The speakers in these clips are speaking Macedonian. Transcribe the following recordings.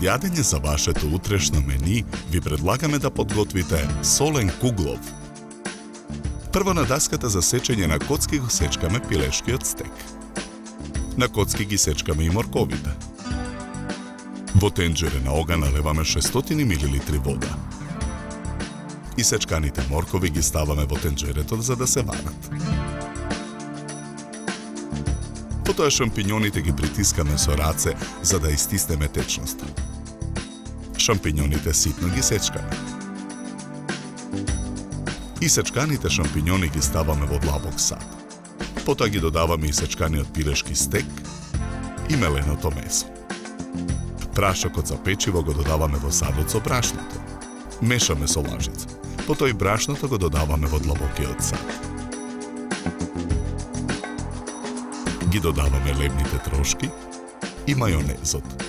јадење за вашето утрешно мени, ви предлагаме да подготвите солен куглов. Прво на даската за сечење на коцки го сечкаме пилешкиот стек. На коцки ги сечкаме и морковите. Во тенџере на оган наливаме 600 мл вода. И сечканите моркови ги ставаме во тенџерето за да се варат. Потоа шампиньоните ги притискаме со раце за да истиснеме течноста. Шампиньоните ситно ги сечкаме. И сечканите шампиньони ги ставаме во длабок сад. Потоа ги додаваме и сечканиот пилешки стек и меленото месо. Прашокот за печиво го додаваме во садот со брашното. Мешаме со лажица. Потоа и брашното го додаваме во длабокиот сад. Ги додаваме лебните трошки и мајонезот.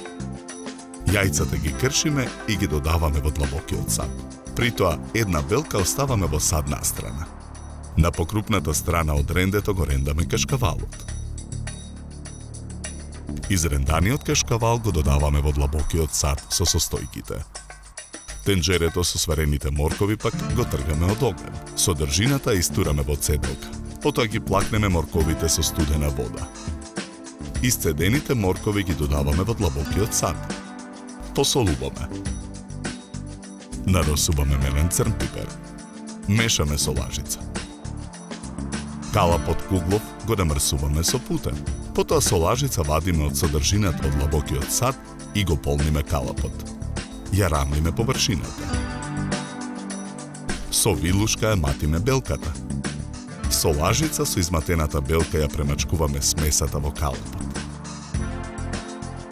Јајцата ги кршиме и ги додаваме во длабокиот сад. При тоа една белка оставаме во садна страна. На покрупната страна од рендето го рендаме кашкавалот. Изренданиот кашкавал го додаваме во длабокиот сад со состојките. Тенџерето со сварените моркови пак го тргаме од оган. Содржината истураме во цеделка. Потоа ги плакнеме морковите со студена вода. Исцедените моркови ги додаваме во длабокиот сад. Посолуваме. Наросуваме мелен црн пипер. Мешаме со лажица. Калапот куглов го намрсуваме со путен. Потоа со лажица вадиме од содржината од длабокиот сад и го полниме калапот. Ја рамлиме површината. Со вилушка ја матиме белката. Со лажица со изматената белка ја премачкуваме смесата во калапот.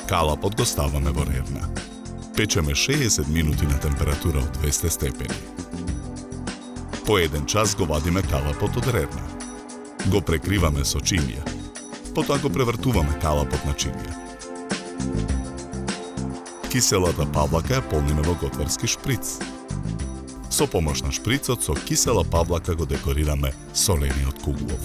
Калапот го ставаме во рерна. Печеме 60 минути на температура од 200 степени. По 1 час го вадиме калапот од рерна. Го прекриваме со чимија. Потоа го превртуваме калапот на чимија. Киселата павлака ја полниме во готварски шприц. Со помош на шприцот со кисела павлака го декорираме солениот куглов.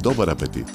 Добар апетит!